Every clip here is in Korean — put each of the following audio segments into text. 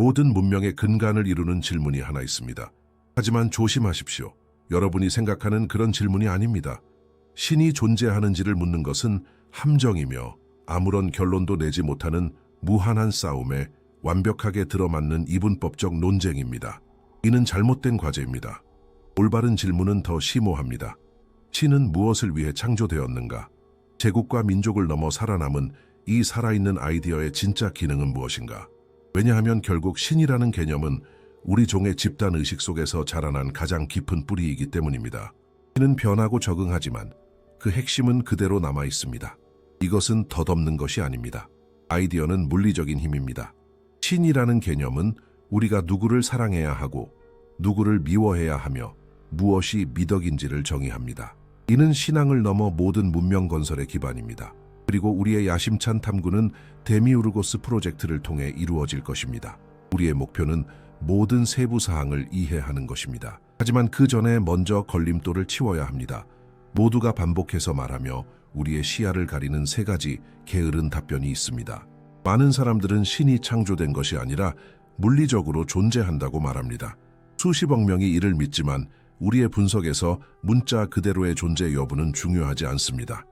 모든 문명의 근간을 이루는 질문이 하나 있습니다. 하지만 조심하십시오. 여러분이 생각하는 그런 질문이 아닙니다. 신이 존재하는지를 묻는 것은 함정이며 아무런 결론도 내지 못하는 무한한 싸움에 완벽하게 들어맞는 이분법적 논쟁입니다. 이는 잘못된 과제입니다. 올바른 질문은 더 심오합니다. 신은 무엇을 위해 창조되었는가? 제국과 민족을 넘어 살아남은 이 살아있는 아이디어의 진짜 기능은 무엇인가? 왜냐하면 결국 신이라는 개념은 우리 종의 집단 의식 속에서 자라난 가장 깊은 뿌리이기 때문입니다. 신은 변하고 적응하지만 그 핵심은 그대로 남아 있습니다. 이것은 덧없는 것이 아닙니다. 아이디어는 물리적인 힘입니다. 신이라는 개념은 우리가 누구를 사랑해야 하고 누구를 미워해야 하며 무엇이 미덕인지를 정의합니다. 이는 신앙을 넘어 모든 문명 건설의 기반입니다. 그리고 우리의 야심찬 탐구는 데미우르고스 프로젝트를 통해 이루어질 것입니다. 우리의 목표는 모든 세부 사항을 이해하는 것입니다. 하지만 그 전에 먼저 걸림돌을 치워야 합니다. 모두가 반복해서 말하며 우리의 시야를 가리는 세 가지 게으른 답변이 있습니다. 많은 사람들은 신이 창조된 것이 아니라 물리적으로 존재한다고 말합니다. 수십억 명이 이를 믿지만 우리의 분석에서 문자 그대로의 존재 여부는 중요하지 않습니다.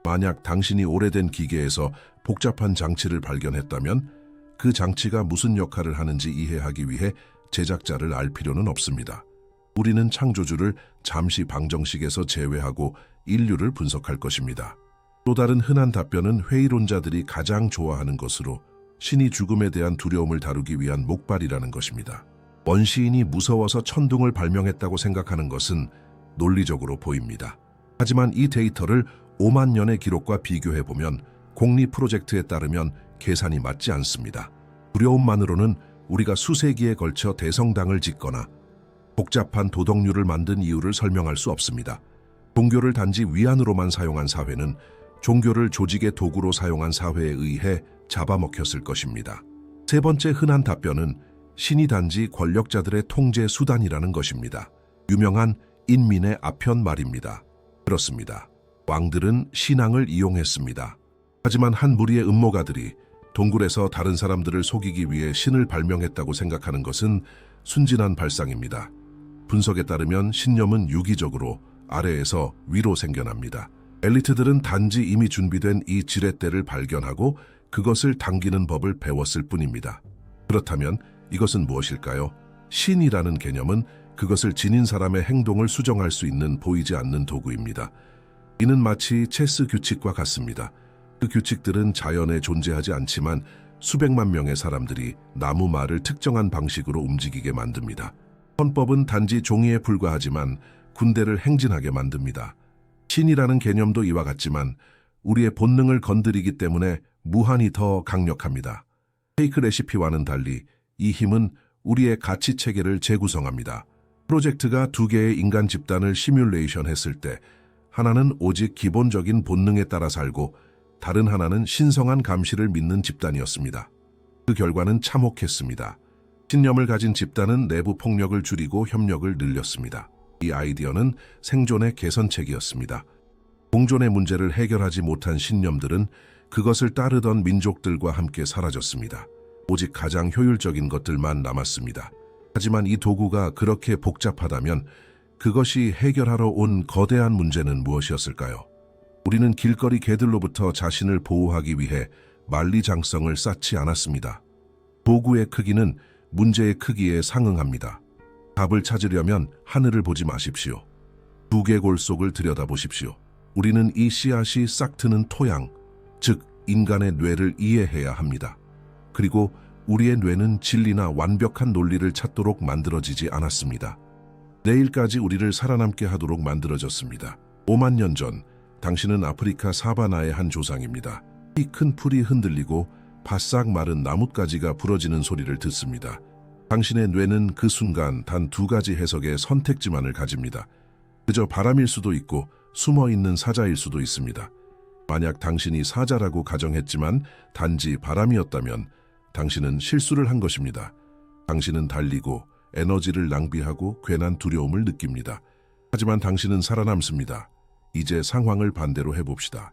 만약 당신이 오래된 기계에서 복잡한 장치를 발견했다면 그 장치가 무슨 역할을 하는지 이해하기 위해 제작자를 알 필요는 없습니다. 우리는 창조주를 잠시 방정식에서 제외하고 인류를 분석할 것입니다. 또 다른 흔한 답변은 회의론자들이 가장 좋아하는 것으로 신이 죽음에 대한 두려움을 다루기 위한 목발이라는 것입니다. 원시인이 무서워서 천둥을 발명했다고 생각하는 것은 논리적으로 보입니다. 하지만 이 데이터를 5만 년의 기록과 비교해보면 공리 프로젝트에 따르면 계산이 맞지 않습니다. 두려움만으로는 우리가 수세기에 걸쳐 대성당을 짓거나 복잡한 도덕률을 만든 이유를 설명할 수 없습니다. 종교를 단지 위안으로만 사용한 사회는 종교를 조직의 도구로 사용한 사회에 의해 잡아먹혔을 것입니다. 세 번째 흔한 답변은 신이 단지 권력자들의 통제 수단이라는 것입니다. 유명한 인민의 아편 말입니다. 그렇습니다. 왕들은 신앙을 이용했습니다. 하지만 한 무리의 음모가들이 동굴에서 다른 사람들을 속이기 위해 신을 발명했다고 생각하는 것은 순진한 발상입니다. 분석에 따르면 신념은 유기적으로 아래에서 위로 생겨납니다. 엘리트들은 단지 이미 준비된 이 지렛대를 발견하고 그것을 당기는 법을 배웠을 뿐입니다. 그렇다면 이것은 무엇일까요? 신이라는 개념은 그것을 지닌 사람의 행동을 수정할 수 있는 보이지 않는 도구입니다. 이는 마치 체스 규칙과 같습니다. 그 규칙들은 자연에 존재하지 않지만 수백만 명의 사람들이 나무 말을 특정한 방식으로 움직이게 만듭니다. 헌법은 단지 종이에 불과하지만 군대를 행진하게 만듭니다. 신이라는 개념도 이와 같지만 우리의 본능을 건드리기 때문에 무한히 더 강력합니다. 페이크 레시피와는 달리 이 힘은 우리의 가치 체계를 재구성합니다. 프로젝트가 두 개의 인간 집단을 시뮬레이션 했을 때 하나는 오직 기본적인 본능에 따라 살고 다른 하나는 신성한 감시를 믿는 집단이었습니다. 그 결과는 참혹했습니다. 신념을 가진 집단은 내부 폭력을 줄이고 협력을 늘렸습니다. 이 아이디어는 생존의 개선책이었습니다. 공존의 문제를 해결하지 못한 신념들은 그것을 따르던 민족들과 함께 사라졌습니다. 오직 가장 효율적인 것들만 남았습니다. 하지만 이 도구가 그렇게 복잡하다면 그것이 해결하러 온 거대한 문제는 무엇이었을까요? 우리는 길거리 개들로부터 자신을 보호하기 위해 만리장성을 쌓지 않았습니다. 도구의 크기는 문제의 크기에 상응합니다. 답을 찾으려면 하늘을 보지 마십시오. 두개골 속을 들여다보십시오. 우리는 이 씨앗이 싹 트는 토양, 즉 인간의 뇌를 이해해야 합니다. 그리고 우리의 뇌는 진리나 완벽한 논리를 찾도록 만들어지지 않았습니다. 내일까지 우리를 살아남게 하도록 만들어졌습니다. 5만 년 전, 당신은 아프리카 사바나의 한 조상입니다. 이 큰 풀이 흔들리고 바싹 마른 나뭇가지가 부러지는 소리를 듣습니다. 당신의 뇌는 그 순간 단 두 가지 해석의 선택지만을 가집니다. 그저 바람일 수도 있고 숨어있는 사자일 수도 있습니다. 만약 당신이 사자라고 가정했지만 단지 바람이었다면 당신은 실수를 한 것입니다. 당신은 달리고 에너지를 낭비하고 괜한 두려움을 느낍니다. 하지만 당신은 살아남습니다. 이제 상황을 반대로 해봅시다.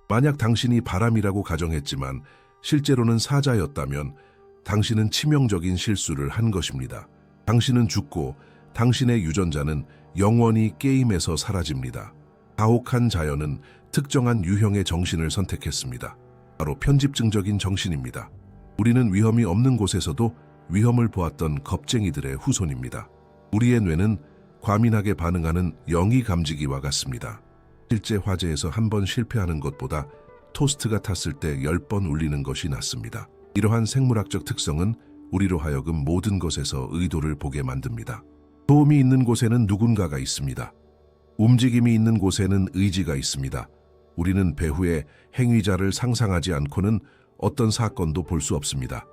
만약 당신이 바람이라고 가정했지만 실제로는 사자였다면 당신은 치명적인 실수를 한 것입니다. 당신은 죽고 당신의 유전자는 영원히 게임에서 사라집니다. 가혹한 자연은 특정한 유형의 정신을 선택했습니다. 바로 편집증적인 정신입니다. 우리는 위험이 없는 곳에서도 위험을 보았던 겁쟁이들의 후손입니다. 우리의 뇌는 과민하게 반응하는 영이 감지기와 같습니다. 실제 화재에서 한 번 실패하는 것보다 토스트가 탔을 때 10번 울리는 것이 낫습니다. 이러한 생물학적 특성은 우리로 하여금 모든 것에서 의도를 보게 만듭니다. 도움이 있는 곳에는 누군가가 있습니다. 움직임이 있는 곳에는 의지가 있습니다. 우리는 배후의 행위자를 상상하지 않고는 어떤 사건도 볼 수 없습니다.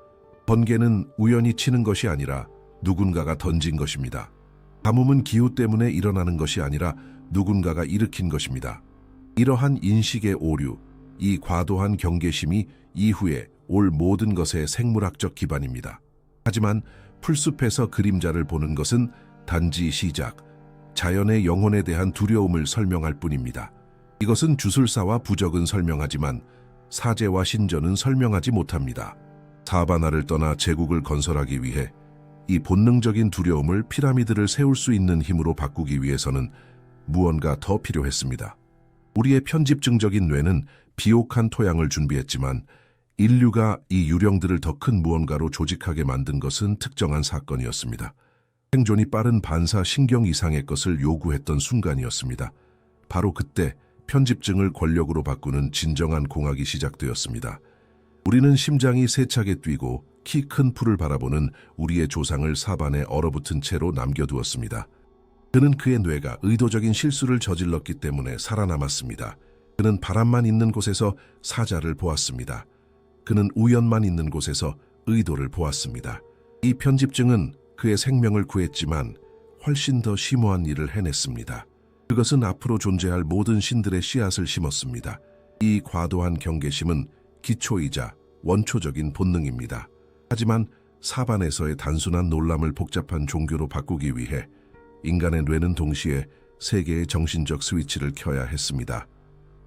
번개는 우연히 치는 것이 아니라 누군가가 던진 것입니다. 가뭄은 기후 때문에 일어나는 것이 아니라 누군가가 일으킨 것입니다. 이러한 인식의 오류, 이 과도한 경계심이 이후에 올 모든 것의 생물학적 기반입니다. 하지만 풀숲에서 그림자를 보는 것은 단지 시작, 자연의 영혼에 대한 두려움을 설명할 뿐입니다. 이것은 주술사와 부적은 설명하지만 사제와 신전은 설명하지 못합니다. 사바나를 떠나 제국을 건설하기 위해 이 본능적인 두려움을 피라미드를 세울 수 있는 힘으로 바꾸기 위해서는 무언가 더 필요했습니다. 우리의 편집증적인 뇌는 비옥한 토양을 준비했지만 인류가 이 유령들을 더 큰 무언가로 조직하게 만든 것은 특정한 사건이었습니다. 생존이 빠른 반사 신경 이상의 것을 요구했던 순간이었습니다. 바로 그때 편집증을 권력으로 바꾸는 진정한 공학이 시작되었습니다. 우리는 심장이 세차게 뛰고 키 큰 풀을 바라보는 우리의 조상을 사반에 얼어붙은 채로 남겨두었습니다. 그는 그의 뇌가 의도적인 실수를 저질렀기 때문에 살아남았습니다. 그는 바람만 있는 곳에서 사자를 보았습니다. 그는 우연만 있는 곳에서 의도를 보았습니다. 이 편집증은 그의 생명을 구했지만 훨씬 더 심오한 일을 해냈습니다. 그것은 앞으로 존재할 모든 신들의 씨앗을 심었습니다. 이 과도한 경계심은 기초이자 원초적인 본능입니다. 하지만 사반에서의 단순한 놀람을 복잡한 종교로 바꾸기 위해 인간의 뇌는 동시에 세 개의 정신적 스위치를 켜야 했습니다.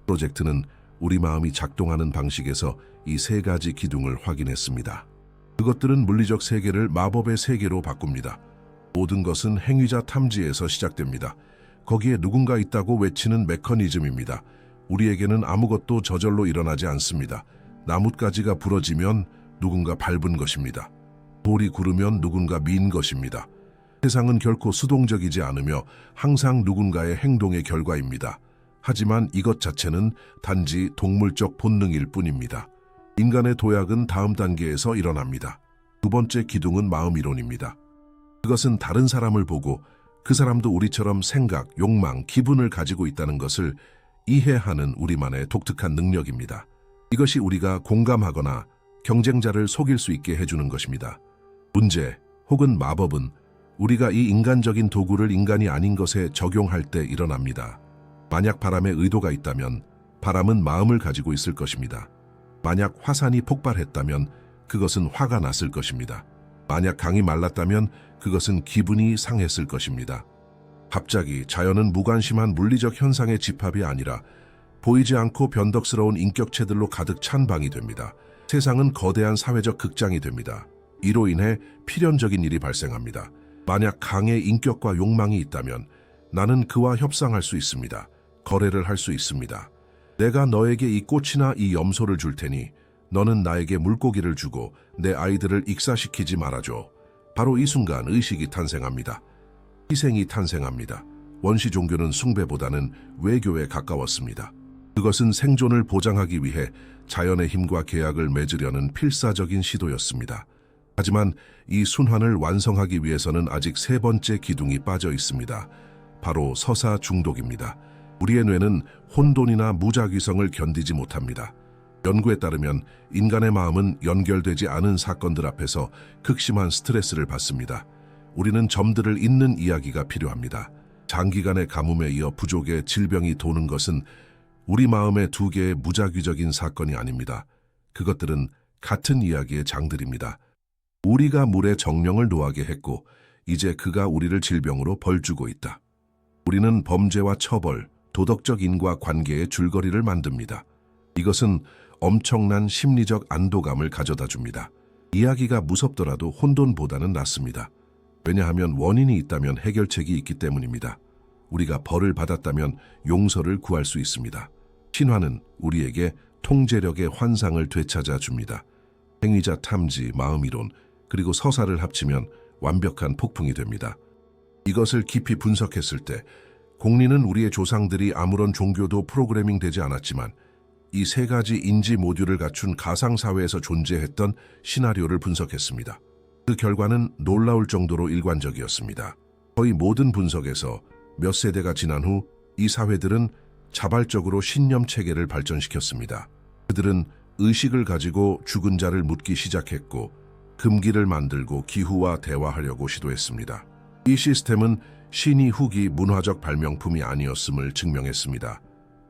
프로젝트는 우리 마음이 작동하는 방식에서 이 세 가지 기둥을 확인했습니다. 그것들은 물리적 세계를 마법의 세계로 바꿉니다. 모든 것은 행위자 탐지에서 시작됩니다. 거기에 누군가 있다고 외치는 메커니즘입니다. 우리에게는 아무것도 저절로 일어나지 않습니다. 나뭇가지가 부러지면 누군가 밟은 것입니다. 돌이 구르면 누군가 민 것입니다. 세상은 결코 수동적이지 않으며 항상 누군가의 행동의 결과입니다. 하지만 이것 자체는 단지 동물적 본능일 뿐입니다. 인간의 도약은 다음 단계에서 일어납니다. 두 번째 기둥은 마음이론입니다. 그것은 다른 사람을 보고 그 사람도 우리처럼 생각, 욕망, 기분을 가지고 있다는 것을 이해하는 우리만의 독특한 능력입니다. 이것이 우리가 공감하거나 경쟁자를 속일 수 있게 해주는 것입니다. 문제 혹은 마법은 우리가 이 인간적인 도구를 인간이 아닌 것에 적용할 때 일어납니다. 만약 바람에 의도가 있다면 바람은 마음을 가지고 있을 것입니다. 만약 화산이 폭발했다면 그것은 화가 났을 것입니다. 만약 강이 말랐다면 그것은 기분이 상했을 것입니다. 갑자기 자연은 무관심한 물리적 현상의 집합이 아니라 보이지 않고 변덕스러운 인격체들로 가득 찬 방이 됩니다. 세상은 거대한 사회적 극장이 됩니다. 이로 인해 필연적인 일이 발생합니다. 만약 강의 인격과 욕망이 있다면 나는 그와 협상할 수 있습니다. 거래를 할 수 있습니다. 내가 너에게 이 꽃이나 이 염소를 줄 테니 너는 나에게 물고기를 주고 내 아이들을 익사시키지 말아줘. 바로 이 순간 의식이 탄생합니다. 희생이 탄생합니다. 원시 종교는 숭배보다는 외교에 가까웠습니다. 그것은 생존을 보장하기 위해 자연의 힘과 계약을 맺으려는 필사적인 시도였습니다. 하지만 이 순환을 완성하기 위해서는 아직 세 번째 기둥이 빠져 있습니다. 바로 서사 중독입니다. 우리의 뇌는 혼돈이나 무작위성을 견디지 못합니다. 연구에 따르면 인간의 마음은 연결되지 않은 사건들 앞에서 극심한 스트레스를 받습니다. 우리는 점들을 잇는 이야기가 필요합니다. 장기간의 가뭄에 이어 부족의 질병이 도는 것은 우리 마음의 두 개의 무작위적인 사건이 아닙니다. 그것들은 같은 이야기의 장들입니다. 우리가 물에 정령을 노하게 했고 이제 그가 우리를 질병으로 벌주고 있다. 우리는 범죄와 처벌, 도덕적 인과 관계의 줄거리를 만듭니다. 이것은 엄청난 심리적 안도감을 가져다 줍니다. 이야기가 무섭더라도 혼돈보다는 낫습니다. 왜냐하면 원인이 있다면 해결책이 있기 때문입니다. 우리가 벌을 받았다면 용서를 구할 수 있습니다. 신화는 우리에게 통제력의 환상을 되찾아 줍니다. 행위자 탐지, 마음이론, 그리고 서사를 합치면 완벽한 폭풍이 됩니다. 이것을 깊이 분석했을 때 공리는 우리의 조상들이 아무런 종교도 프로그래밍 되지 않았지만 이 세 가지 인지 모듈을 갖춘 가상사회에서 존재했던 시나리오를 분석했습니다. 그 결과는 놀라울 정도로 일관적이었습니다. 거의 모든 분석에서 몇 세대가 지난 후 이 사회들은 자발적으로 신념 체계를 발전시켰습니다. 그들은 의식을 가지고 죽은 자를 묻기 시작했고 금기를 만들고 기후와 대화하려고 시도했습니다. 이 시스템은 신이 후기 문화적 발명품이 아니었음을 증명했습니다.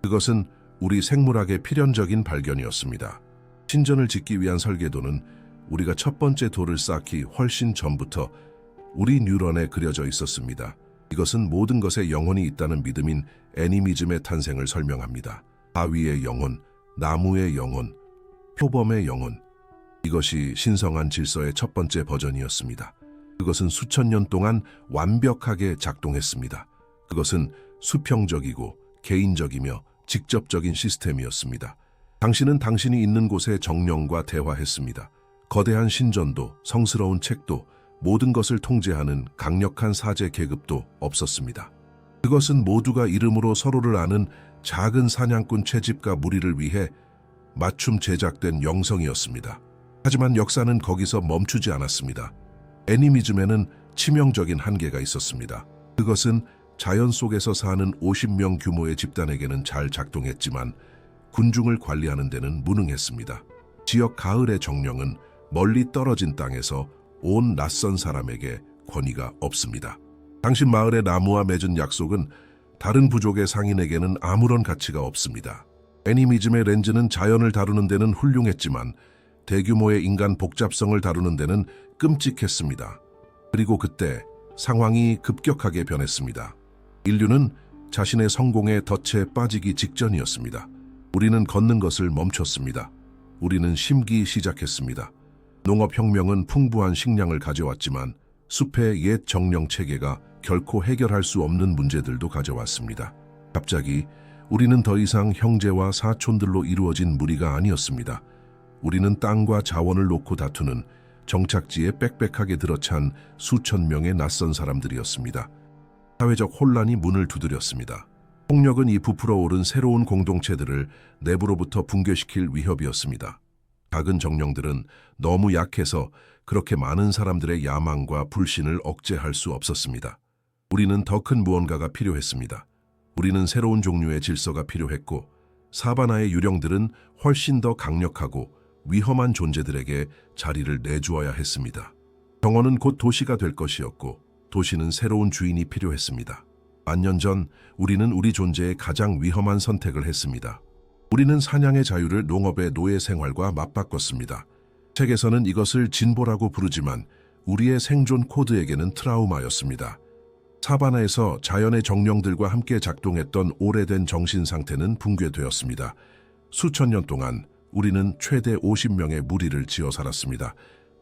그것은 우리 생물학의 필연적인 발견이었습니다. 신전을 짓기 위한 설계도는 우리가 첫 번째 돌을 쌓기 훨씬 전부터 우리 뉴런에 그려져 있었습니다. 이것은 모든 것에 영혼이 있다는 믿음인 애니미즘의 탄생을 설명합니다. 바위의 영혼, 나무의 영혼, 표범의 영혼. 이것이 신성한 질서의 첫 번째 버전이었습니다. 그것은 수천 년 동안 완벽하게 작동했습니다. 그것은 수평적이고 개인적이며 직접적인 시스템이었습니다. 당신은 당신이 있는 곳에 정령과 대화했습니다. 거대한 신전도, 성스러운 책도, 모든 것을 통제하는 강력한 사제 계급도 없었습니다. 그것은 모두가 이름으로 서로를 아는 작은 사냥꾼 채집가 무리를 위해 맞춤 제작된 영성이었습니다. 하지만 역사는 거기서 멈추지 않았습니다. 애니미즘에는 치명적인 한계가 있었습니다. 그것은 자연 속에서 사는 50명 규모의 집단에게는 잘 작동했지만 군중을 관리하는 데는 무능했습니다. 지역 가을의 정령은 멀리 떨어진 땅에서 온 낯선 사람에게 권위가 없습니다. 당신 마을의 나무와 맺은 약속은 다른 부족의 상인에게는 아무런 가치가 없습니다. 애니미즘의 렌즈는 자연을 다루는 데는 훌륭했지만 대규모의 인간 복잡성을 다루는 데는 끔찍했습니다. 그리고 그때 상황이 급격하게 변했습니다. 인류는 자신의 성공의 덫에 빠지기 직전이었습니다. 우리는 걷는 것을 멈췄습니다. 우리는 심기 시작했습니다. 농업혁명은 풍부한 식량을 가져왔지만 숲의 옛 정령 체계가 결코 해결할 수 없는 문제들도 가져왔습니다. 갑자기 우리는 더 이상 형제와 사촌들로 이루어진 무리가 아니었습니다. 우리는 땅과 자원을 놓고 다투는 정착지에 빽빽하게 들어찬 수천 명의 낯선 사람들이었습니다. 사회적 혼란이 문을 두드렸습니다. 폭력은 이 부풀어 오른 새로운 공동체들을 내부로부터 붕괴시킬 위협이었습니다. 작은 정령들은 너무 약해서 그렇게 많은 사람들의 야망과 불신을 억제할 수 없었습니다. 우리는 더 큰 무언가가 필요했습니다. 우리는 새로운 종류의 질서가 필요했고 사바나의 유령들은 훨씬 더 강력하고 위험한 존재들에게 자리를 내주어야 했습니다. 정원은 곧 도시가 될 것이었고 도시는 새로운 주인이 필요했습니다. 만년 전 우리는 우리 존재의 가장 위험한 선택을 했습니다. 우리는 사냥의 자유를 농업의 노예 생활과 맞바꿨습니다. 책에서는 이것을 진보라고 부르지만 우리의 생존 코드에게는 트라우마였습니다. 사바나에서 자연의 정령들과 함께 작동했던 오래된 정신 상태는 붕괴되었습니다. 수천 년 동안 우리는 최대 50명의 무리를 지어 살았습니다.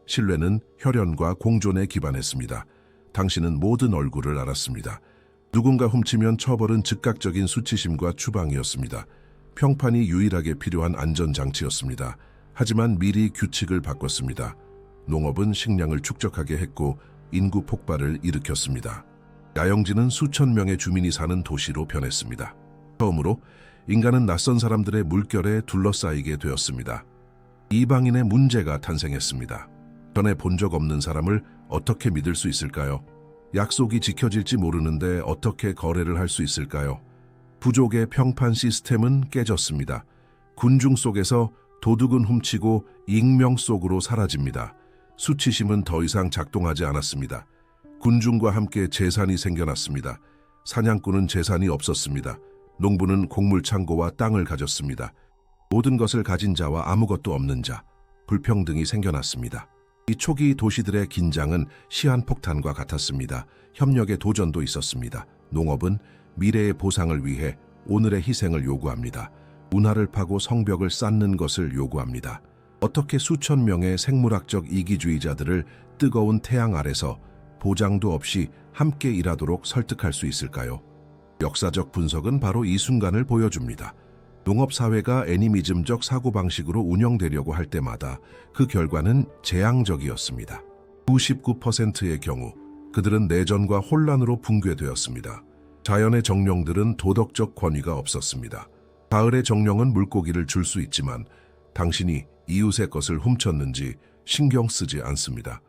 신뢰는 혈연과 공존에 기반했습니다. 당신은 모든 얼굴을 알았습니다. 누군가 훔치면 처벌은 즉각적인 수치심과 추방이었습니다. 평판이 유일하게 필요한 안전장치였습니다. 하지만 미리 규칙을 바꿨습니다. 농업은 식량을 축적하게 했고 인구 폭발을 일으켰습니다. 야영지는 수천 명의 주민이 사는 도시로 변했습니다. 처음으로 인간은 낯선 사람들의 물결에 둘러싸이게 되었습니다. 이방인의 문제가 탄생했습니다. 전에 본 적 없는 사람을 어떻게 믿을 수 있을까요? 약속이 지켜질지 모르는데 어떻게 거래를 할 수 있을까요? 부족의 평판 시스템은 깨졌습니다. 군중 속에서 도둑은 훔치고 익명 속으로 사라집니다. 수치심은 더 이상 작동하지 않았습니다. 군중과 함께 재산이 생겨났습니다. 사냥꾼은 재산이 없었습니다. 농부는 곡물 창고와 땅을 가졌습니다. 모든 것을 가진 자와 아무것도 없는 자, 불평등이 생겨났습니다. 이 초기 도시들의 긴장은 시한폭탄과 같았습니다. 협력의 도전도 있었습니다. 농업은 미래의 보상을 위해 오늘의 희생을 요구합니다. 운하를 파고 성벽을 쌓는 것을 요구합니다. 어떻게 수천 명의 생물학적 이기주의자들을 뜨거운 태양 아래서 보장도 없이 함께 일하도록 설득할 수 있을까요? 역사적 분석은 바로 이 순간을 보여줍니다. 농업사회가 애니미즘적 사고방식으로 운영되려고 할 때마다 그 결과는 재앙적이었습니다. 99%의 경우 그들은 내전과 혼란으로 붕괴되었습니다. 자연의 정령들은 도덕적 권위가 없었습니다. 가을의 정령은 물고기를 줄 수 있지만 당신이 이웃의 것을 훔쳤는지 신경 쓰지 않습니다.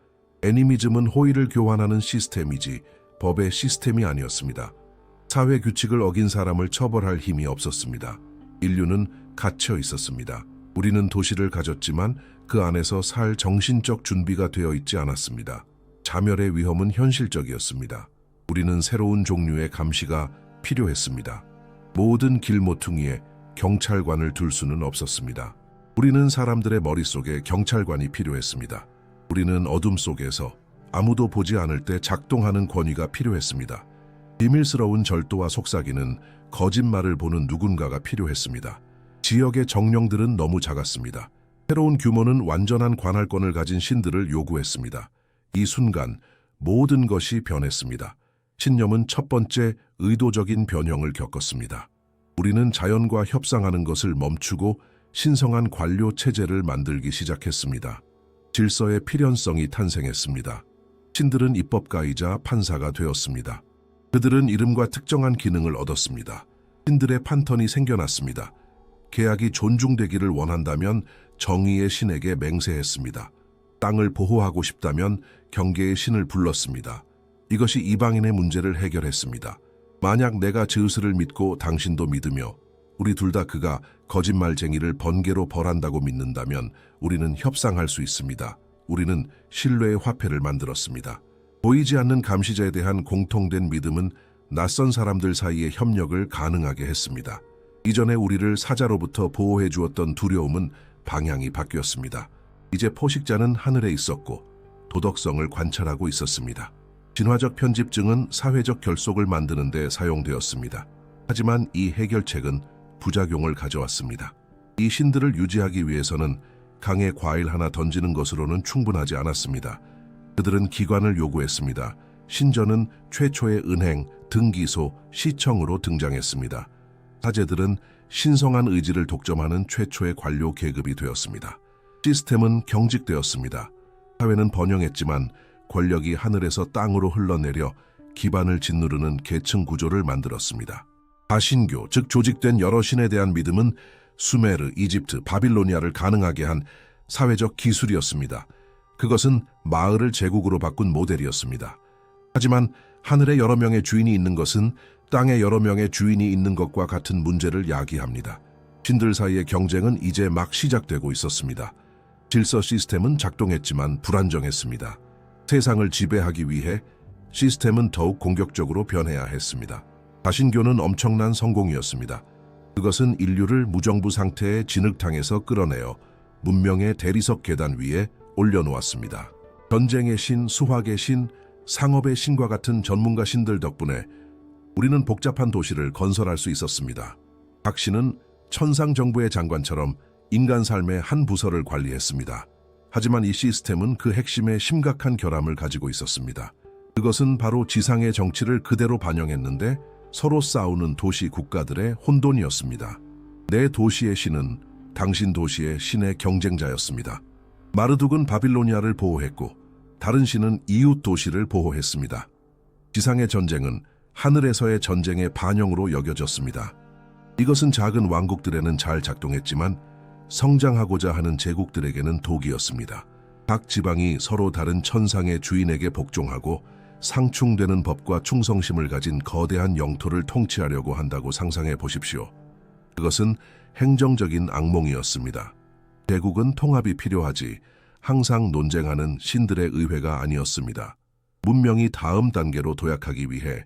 애니미즘은 호의를 교환하는 시스템이지 법의 시스템이 아니었습니다. 사회 규칙을 어긴 사람을 처벌할 힘이 없었습니다. 인류는 갇혀 있었습니다. 우리는 도시를 가졌지만 그 안에서 살 정신적 준비가 되어 있지 않았습니다. 자멸의 위험은 현실적이었습니다. 우리는 새로운 종류의 감시가 필요했습니다. 모든 길모퉁이에 경찰관을 둘 수는 없었습니다. 우리는 사람들의 머릿속에 경찰관이 필요했습니다. 우리는 어둠 속에서 아무도 보지 않을 때 작동하는 권위가 필요했습니다. 비밀스러운 절도와 속삭이는 거짓말을 보는 누군가가 필요했습니다. 지역의 정령들은 너무 작았습니다. 새로운 규모는 완전한 관할권을 가진 신들을 요구했습니다. 이 순간 모든 것이 변했습니다. 신념은 첫 번째 의도적인 변형을 겪었습니다. 우리는 자연과 협상하는 것을 멈추고 신성한 관료 체제를 만들기 시작했습니다. 질서의 필연성이 탄생했습니다. 신들은 입법가이자 판사가 되었습니다. 그들은 이름과 특정한 기능을 얻었습니다. 신들의 판턴이 생겨났습니다. 계약이 존중되기를 원한다면 정의의 신에게 맹세했습니다. 땅을 보호하고 싶다면 경계의 신을 불렀습니다. 이것이 이방인의 문제를 해결했습니다. 만약 내가 제우스를 믿고 당신도 믿으며 우리 둘 다 그가 거짓말쟁이를 번개로 벌한다고 믿는다면 우리는 협상할 수 있습니다. 우리는 신뢰의 화폐를 만들었습니다. 보이지 않는 감시자에 대한 공통된 믿음은 낯선 사람들 사이의 협력을 가능하게 했습니다. 이전에 우리를 사자로부터 보호해 주었던 두려움은 방향이 바뀌었습니다. 이제 포식자는 하늘에 있었고 도덕성을 관찰하고 있었습니다. 진화적 편집증은 사회적 결속을 만드는 데 사용되었습니다. 하지만 이 해결책은 부작용을 가져왔습니다. 이 신들을 유지하기 위해서는 강에 과일 하나 던지는 것으로는 충분하지 않았습니다. 그들은 기관을 요구했습니다. 신전은 최초의 은행, 등기소, 시청으로 등장했습니다. 사제들은 신성한 의지를 독점하는 최초의 관료 계급이 되었습니다. 시스템은 경직되었습니다. 사회는 번영했지만 권력이 하늘에서 땅으로 흘러내려 기반을 짓누르는 계층 구조를 만들었습니다. 다신교, 즉 조직된 여러 신에 대한 믿음은 수메르, 이집트, 바빌로니아를 가능하게 한 사회적 기술이었습니다. 그것은 마을을 제국으로 바꾼 모델이었습니다. 하지만 하늘에 여러 명의 주인이 있는 것은 땅에 여러 명의 주인이 있는 것과 같은 문제를 야기합니다. 신들 사이의 경쟁은 이제 막 시작되고 있었습니다. 질서 시스템은 작동했지만 불안정했습니다. 세상을 지배하기 위해 시스템은 더욱 공격적으로 변해야 했습니다. 다신교는 엄청난 성공이었습니다. 그것은 인류를 무정부 상태의 진흙탕에서 끌어내어 문명의 대리석 계단 위에 올려놓았습니다. 전쟁의 신, 수학의 신, 상업의 신과 같은 전문가 신들 덕분에 우리는 복잡한 도시를 건설할 수 있었습니다. 각 신은 천상정부의 장관처럼 인간 삶의 한 부서를 관리했습니다. 하지만 이 시스템은 그 핵심에 심각한 결함을 가지고 있었습니다. 그것은 바로 지상의 정치를 그대로 반영했는데 서로 싸우는 도시 국가들의 혼돈이었습니다. 내 도시의 신은 당신 도시의 신의 경쟁자였습니다. 마르둑은 바빌로니아를 보호했고 다른 신은 이웃 도시를 보호했습니다. 지상의 전쟁은 하늘에서의 전쟁의 반영으로 여겨졌습니다. 이것은 작은 왕국들에는 잘 작동했지만 성장하고자 하는 제국들에게는 독이었습니다. 각 지방이 서로 다른 천상의 주인에게 복종하고 상충되는 법과 충성심을 가진 거대한 영토를 통치하려고 한다고 상상해 보십시오. 그것은 행정적인 악몽이었습니다. 제국은 통합이 필요하지 항상 논쟁하는 신들의 의회가 아니었습니다. 문명이 다음 단계로 도약하기 위해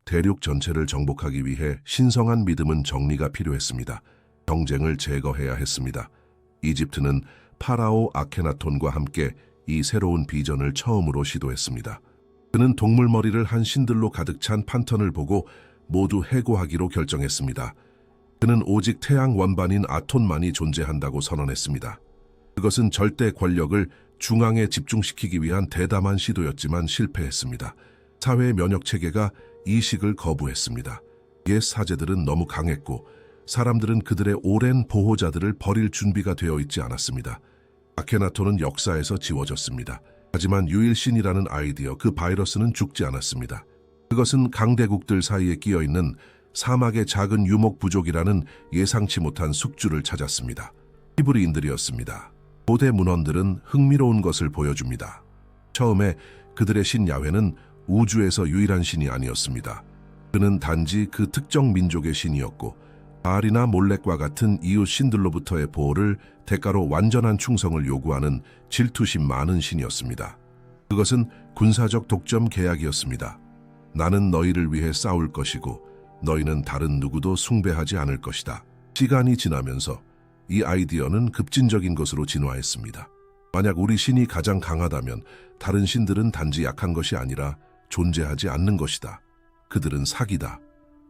대륙 전체를 정복하기 위해 신성한 믿음은 정리가 필요했습니다. 경쟁을 제거해야 했습니다. 이집트는 파라오 아케나톤과 함께 이 새로운 비전을 처음으로 시도했습니다. 그는 동물머리를 한 신들로 가득 찬 판턴을 보고 모두 해고하기로 결정했습니다. 그는 오직 태양 원반인 아톤만이 존재한다고 선언했습니다. 그것은 절대 권력을 중앙에 집중시키기 위한 대담한 시도였지만 실패했습니다. 사회의 면역체계가 이식을 거부했습니다. 옛 사제들은 너무 강했고 사람들은 그들의 오랜 보호자들을 버릴 준비가 되어 있지 않았습니다. 아케나톤은 역사에서 지워졌습니다. 하지만 유일신이라는 아이디어, 그 바이러스는 죽지 않았습니다. 그것은 강대국들 사이에 끼어있는 사막의 작은 유목 부족이라는 예상치 못한 숙주를 찾았습니다. 히브리인들이었습니다. 고대 문헌들은 흥미로운 것을 보여줍니다. 처음에 그들의 신 야훼는 우주에서 유일한 신이 아니었습니다. 그는 단지 그 특정 민족의 신이었고 바알이나 몰렉과 같은 이웃 신들로부터의 보호를 대가로 완전한 충성을 요구하는 질투심 많은 신이었습니다. 그것은 군사적 독점 계약이었습니다. 나는 너희를 위해 싸울 것이고 너희는 다른 누구도 숭배하지 않을 것이다. 시간이 지나면서 이 아이디어는 급진적인 것으로 진화했습니다. 만약 우리 신이 가장 강하다면 다른 신들은 단지 약한 것이 아니라 존재하지 않는 것이다. 그들은 사기다.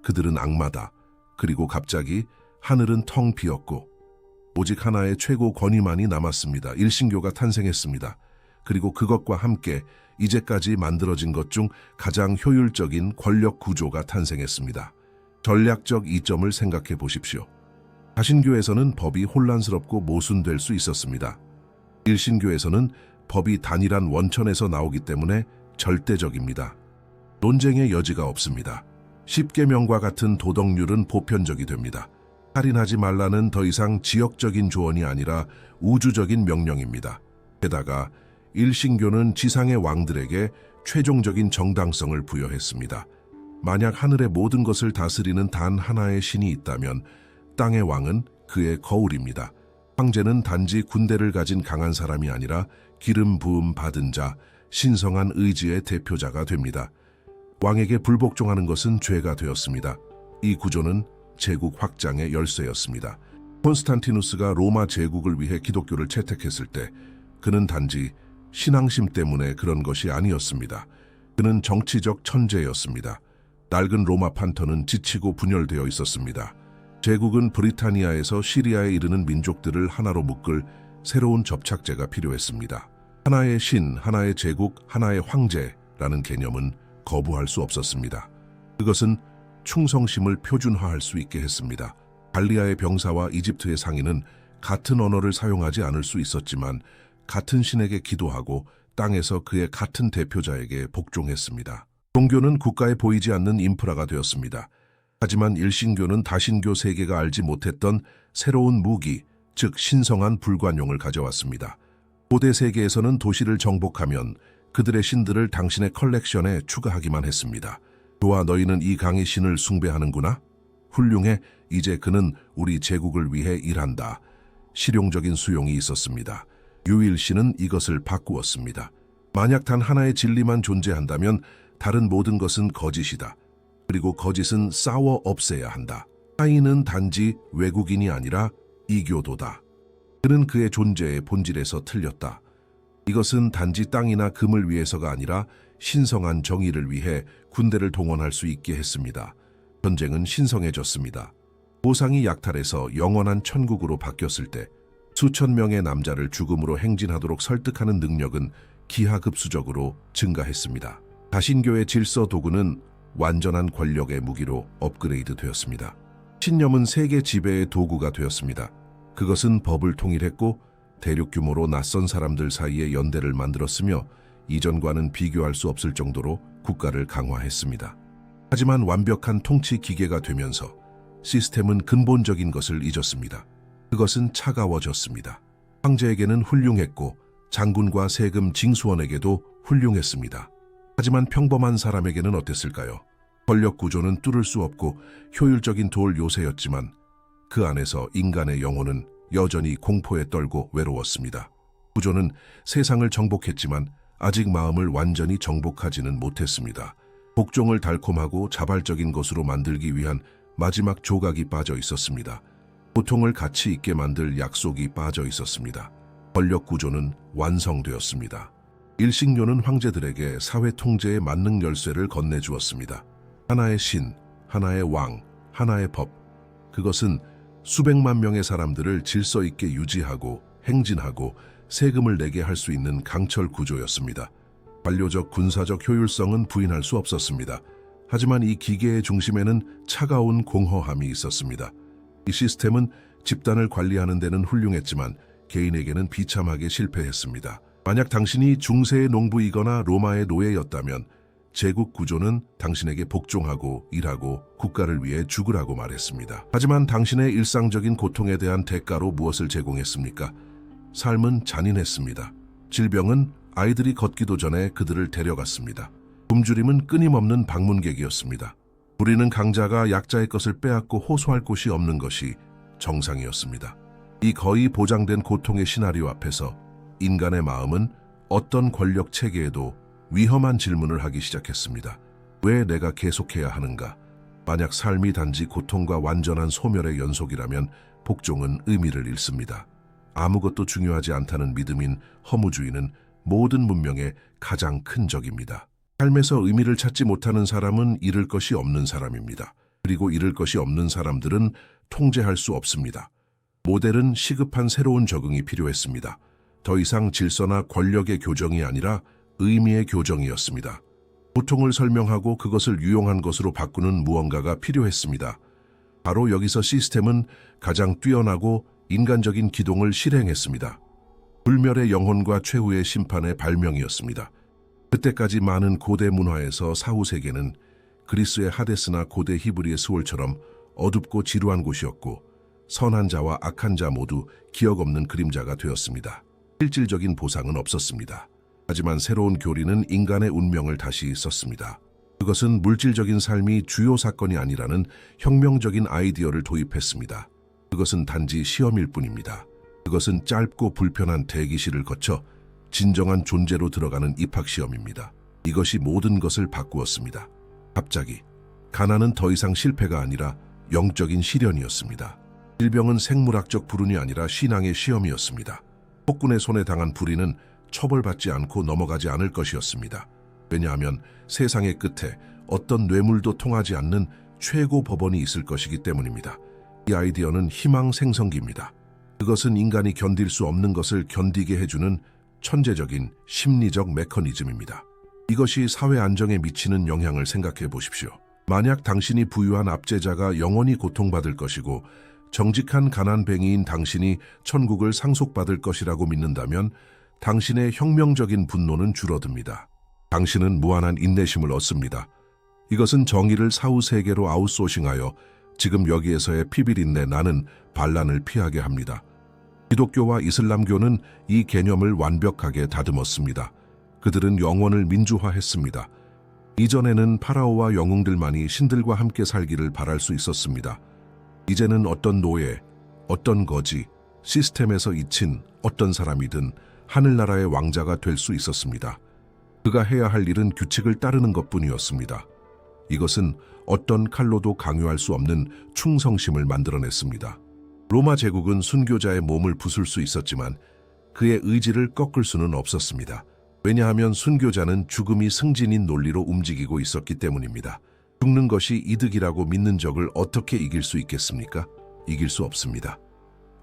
그들은 악마다. 그리고 갑자기 하늘은 텅 비었고 오직 하나의 최고 권위만이 남았습니다. 일신교가 탄생했습니다. 그리고 그것과 함께 이제까지 만들어진 것 중 가장 효율적인 권력 구조가 탄생했습니다. 전략적 이점을 생각해 보십시오. 다신교에서는 법이 혼란스럽고 모순될 수 있었습니다. 일신교에서는 법이 단일한 원천에서 나오기 때문에 절대적입니다. 논쟁의 여지가 없습니다. 십계명과 같은 도덕률은 보편적이 됩니다. 살인하지 말라는 더 이상 지역적인 조언이 아니라 우주적인 명령입니다. 게다가 일신교는 지상의 왕들에게 최종적인 정당성을 부여했습니다. 만약 하늘의 모든 것을 다스리는 단 하나의 신이 있다면 땅의 왕은 그의 거울입니다. 황제는 단지 군대를 가진 강한 사람이 아니라 기름 부음 받은 자, 신성한 의지의 대표자가 됩니다. 왕에게 불복종하는 것은 죄가 되었습니다. 이 구조는 제국 확장의 열쇠였습니다. 콘스탄티누스가 로마 제국을 위해 기독교를 채택했을 때 그는 단지 신앙심 때문에 그런 것이 아니었습니다. 그는 정치적 천재였습니다. 낡은 로마 판터는 지치고 분열되어 있었습니다. 제국은 브리타니아에서 시리아에 이르는 민족들을 하나로 묶을 새로운 접착제가 필요했습니다. 하나의 신, 하나의 제국, 하나의 황제라는 개념은 거부할 수 없었습니다. 그것은 충성심을 표준화할 수 있게 했습니다. 갈리아의 병사와 이집트의 상인은 같은 언어를 사용하지 않을 수 있었지만 같은 신에게 기도하고 땅에서 그의 같은 대표자에게 복종했습니다. 종교는 국가에 보이지 않는 인프라가 되었습니다. 하지만 일신교는 다신교 세계가 알지 못했던 새로운 무기, 즉 신성한 불관용을 가져왔습니다. 고대 세계에서는 도시를 정복하면 그들의 신들을 당신의 컬렉션에 추가하기만 했습니다. 좋아, 너희는 이 강의 신을 숭배하는구나? 훌륭해, 이제 그는 우리 제국을 위해 일한다. 실용적인 수용이 있었습니다. 유일신은 이것을 바꾸었습니다. 만약 단 하나의 진리만 존재한다면 다른 모든 것은 거짓이다. 그리고 거짓은 싸워 없애야 한다. 카인은 단지 외국인이 아니라 이교도다. 그는 그의 존재의 본질에서 틀렸다. 이것은 단지 땅이나 금을 위해서가 아니라 신성한 정의를 위해 군대를 동원할 수 있게 했습니다. 전쟁은 신성해졌습니다. 보상이 약탈해서 영원한 천국으로 바뀌었을 때 수천 명의 남자를 죽음으로 행진하도록 설득하는 능력은 기하급수적으로 증가했습니다. 다신교의 질서 도구는 완전한 권력의 무기로 업그레이드 되었습니다. 신념은 세계 지배의 도구가 되었습니다. 그것은 법을 통일했고 대륙 규모로 낯선 사람들 사이에 연대를 만들었으며 이전과는 비교할 수 없을 정도로 국가를 강화했습니다. 하지만 완벽한 통치 기계가 되면서 시스템은 근본적인 것을 잊었습니다. 그것은 차가워졌습니다. 황제에게는 훌륭했고 장군과 세금 징수원에게도 훌륭했습니다. 하지만 평범한 사람에게는 어땠을까요? 권력 구조는 뚫을 수 없고 효율적인 돌 요새였지만 그 안에서 인간의 영혼은 여전히 공포에 떨고 외로웠습니다. 구조는 세상을 정복했지만 아직 마음을 완전히 정복하지는 못했습니다. 복종을 달콤하고 자발적인 것으로 만들기 위한 마지막 조각이 빠져 있었습니다. 고통을 가치 있게 만들 약속이 빠져 있었습니다. 권력 구조는 완성되었습니다. 일신교는 황제들에게 사회 통제의 만능 열쇠를 건네주었습니다. 하나의 신, 하나의 왕, 하나의 법. 그것은 수백만 명의 사람들을 질서 있게 유지하고 행진하고 세금을 내게 할 수 있는 강철 구조였습니다. 관료적 군사적 효율성은 부인할 수 없었습니다. 하지만 이 기계의 중심에는 차가운 공허함이 있었습니다. 이 시스템은 집단을 관리하는 데는 훌륭했지만 개인에게는 비참하게 실패했습니다. 만약 당신이 중세의 농부이거나 로마의 노예였다면 제국 구조는 당신에게 복종하고 일하고 국가를 위해 죽으라고 말했습니다. 하지만 당신의 일상적인 고통에 대한 대가로 무엇을 제공했습니까? 삶은 잔인했습니다. 질병은 아이들이 걷기도 전에 그들을 데려갔습니다. 굶주림은 끊임없는 방문객이었습니다. 부리는 강자가 약자의 것을 빼앗고 호소할 곳이 없는 것이 정상이었습니다. 이 거의 보장된 고통의 시나리오 앞에서 인간의 마음은 어떤 권력 체계에도 위험한 질문을 하기 시작했습니다. 왜 내가 계속해야 하는가? 만약 삶이 단지 고통과 완전한 소멸의 연속이라면 복종은 의미를 잃습니다. 아무것도 중요하지 않다는 믿음인 허무주의는 모든 문명의 가장 큰 적입니다. 삶에서 의미를 찾지 못하는 사람은 잃을 것이 없는 사람입니다. 그리고 잃을 것이 없는 사람들은 통제할 수 없습니다. 모델은 시급한 새로운 적응이 필요했습니다. 더 이상 질서나 권력의 교정이 아니라 의미의 교정이었습니다. 고통을 설명하고 그것을 유용한 것으로 바꾸는 무언가가 필요했습니다. 바로 여기서 시스템은 가장 뛰어나고 인간적인 기동을 실행했습니다. 불멸의 영혼과 최후의 심판의 발명이었습니다. 그때까지 많은 고대 문화에서 사후세계는 그리스의 하데스나 고대 히브리의 스올처럼 어둡고 지루한 곳이었고 선한 자와 악한 자 모두 기억 없는 그림자가 되었습니다. 실질적인 보상은 없었습니다. 하지만 새로운 교리는 인간의 운명을 다시 썼습니다. 그것은 물질적인 삶이 주요 사건이 아니라는 혁명적인 아이디어를 도입했습니다. 그것은 단지 시험일 뿐입니다. 그것은 짧고 불편한 대기실을 거쳐 진정한 존재로 들어가는 입학시험입니다. 이것이 모든 것을 바꾸었습니다. 갑자기 가난은 더 이상 실패가 아니라 영적인 시련이었습니다. 질병은 생물학적 불운이 아니라 신앙의 시험이었습니다. 폭군의 손에 당한 불의는 처벌받지 않고 넘어가지 않을 것이었습니다. 왜냐하면 세상의 끝에 어떤 뇌물도 통하지 않는 최고 법원이 있을 것이기 때문입니다. 이 아이디어는 희망 생성기입니다. 그것은 인간이 견딜 수 없는 것을 견디게 해주는 천재적인 심리적 메커니즘입니다. 이것이 사회 안정에 미치는 영향을 생각해 보십시오. 만약 당신이 부유한 압제자가 영원히 고통받을 것이고 정직한 가난뱅이인 당신이 천국을 상속받을 것이라고 믿는다면 당신의 혁명적인 분노는 줄어듭니다. 당신은 무한한 인내심을 얻습니다. 이것은 정의를 사후 세계로 아웃소싱하여 지금 여기에서의 피비린내 나는 반란을 피하게 합니다. 기독교와 이슬람교는 이 개념을 완벽하게 다듬었습니다. 그들은 영원을 민주화했습니다. 이전에는 파라오와 영웅들만이 신들과 함께 살기를 바랄 수 있었습니다. 이제는 어떤 노예, 어떤 거지, 시스템에서 잊힌 어떤 사람이든 하늘나라의 왕자가 될 수 있었습니다. 그가 해야 할 일은 규칙을 따르는 것뿐이었습니다. 이것은 어떤 칼로도 강요할 수 없는 충성심을 만들어냈습니다. 로마 제국은 순교자의 몸을 부술 수 있었지만 그의 의지를 꺾을 수는 없었습니다. 왜냐하면 순교자는 죽음이 승진인 논리로 움직이고 있었기 때문입니다. 죽는 것이 이득이라고 믿는 적을 어떻게 이길 수 있겠습니까? 이길 수 없습니다.